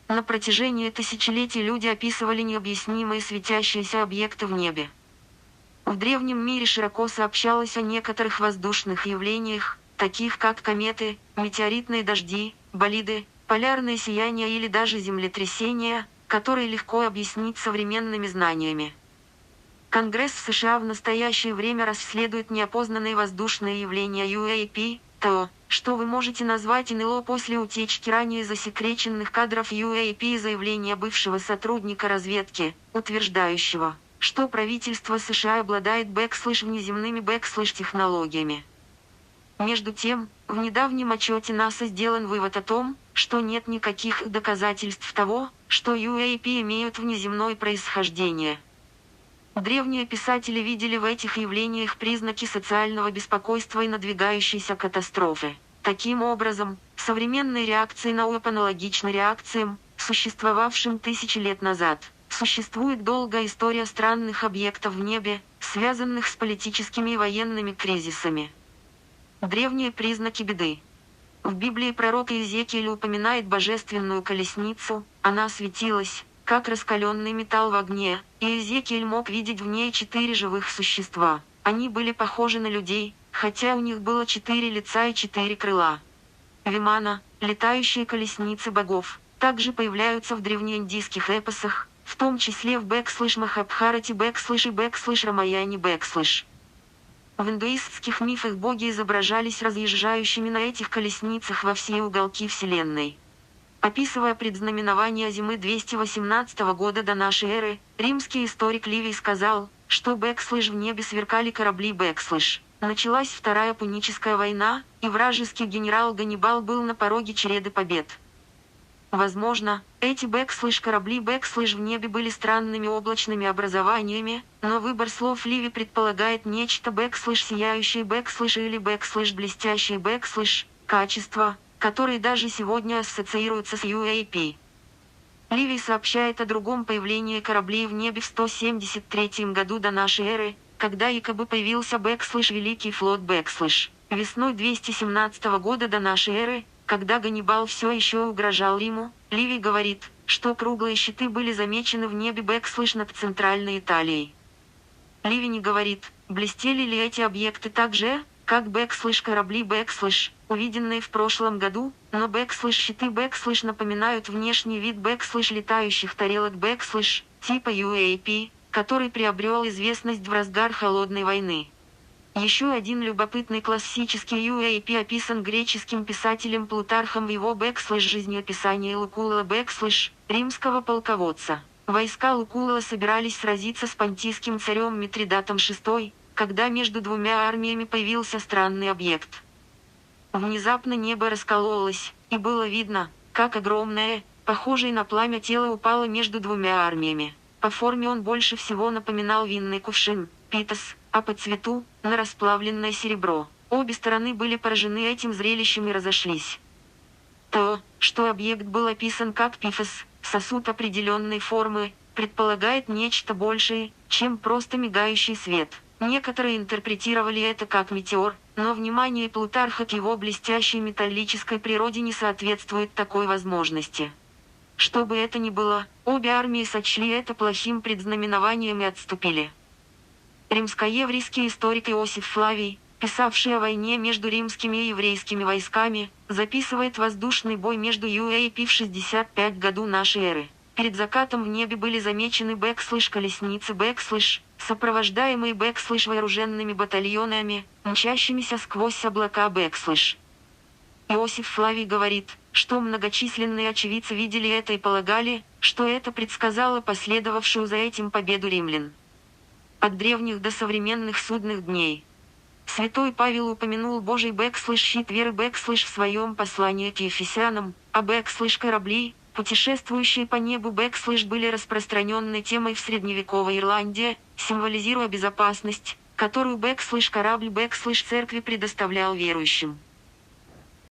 На протяжении тысячелетий люди описывали необъяснимые светящиеся объекты в небе. В древнем мире широко сообщалось о некоторых воздушных явлениях, таких как кометы, метеоритные дожди, болиды, полярные сияния или даже землетрясения, которые легко объяснить современными знаниями. Конгресс в США в настоящее время расследует неопознанные воздушные явления UAP, то, что вы можете назвать НЛО после утечки ранее засекреченных кадров UAP и заявления бывшего сотрудника разведки, утверждающего, что правительство США обладает внеземными технологиями. Между тем, в недавнем отчете НАСА сделан вывод о том, что нет никаких доказательств того, что UAP имеют внеземное происхождение. Древние писатели видели в этих явлениях признаки социального беспокойства и надвигающейся катастрофы. Таким образом, современные реакции на УАП аналогичны реакциям, существовавшим тысячи лет назад. Существует долгая история странных объектов в небе, связанных с политическими и военными кризисами. Древние признаки беды. В Библии пророк Иезекииль упоминает божественную колесницу, она светилась, как раскаленный металл в огне, и Иезекииль мог видеть в ней 4 живых существа. Они были похожи на людей, хотя у них было 4 лица и 4 крыла. Вимана, летающие колесницы богов, также появляются в древнеиндийских эпосах, в том числе в Махабхарате и Рамаяне . В индуистских мифах боги изображались разъезжающими на этих колесницах во все уголки Вселенной. Описывая предзнаменование зимы 218 года до нашей эры, римский историк Ливий сказал, что в небе сверкали корабли . Началась Вторая Пуническая война, и вражеский генерал Ганнибал был на пороге череды побед. Возможно, эти корабли в небе были странными облачными образованиями, но выбор слов Ливи предполагает нечто сияющее или блестящее качество, которые даже сегодня ассоциируются с UAP. Ливий сообщает о другом появлении кораблей в небе в 173 году до нашей эры, когда якобы появился Великий флот Весной 217 года до нашей эры, когда Ганнибал все еще угрожал Риму, Ливий говорит, что круглые щиты были замечены в небе над Центральной Италией. Ливий не говорит, блестели ли эти объекты так же, как корабли увиденные в прошлом году, но щиты напоминают внешний вид летающих тарелок типа UAP, который приобрел известность в разгар Холодной войны. Еще один любопытный классический UAP описан греческим писателем Плутархом в его жизнеописании Лукула римского полководца. Войска Лукула собирались сразиться с понтийским царем Митридатом VI, когда между двумя армиями появился странный объект. Внезапно небо раскололось, и было видно, как огромное, похожее на пламя тело упало между двумя армиями. По форме он больше всего напоминал винный кувшин, питос, а по цвету – на расплавленное серебро. Обе стороны были поражены этим зрелищем и разошлись. То, что объект был описан как пифос, сосуд определенной формы, предполагает нечто большее, чем просто мигающий свет. Некоторые интерпретировали это как метеор, но внимание Плутарха к его блестящей металлической природе не соответствует такой возможности. Что бы это ни было, обе армии сочли это плохим предзнаменованием и отступили. Римско-еврейский историк Иосиф Флавий, писавший о войне между римскими и еврейскими войсками, записывает воздушный бой между UAP в 65 году нашей эры. Перед закатом в небе были замечены колесницы сопровождаемые вооруженными батальонами, мчащимися сквозь облака Иосиф Флавий говорит, что многочисленные очевидцы видели это и полагали, что это предсказало последовавшую за этим победу римлян. От древних до современных судных дней. Святой Павел упомянул Божий щит веры в своем послании к Ефесянам, а корабли, путешествующие по небу были распространенной темой в средневековой Ирландии, символизируя безопасность, которую корабль церкви предоставлял верующим.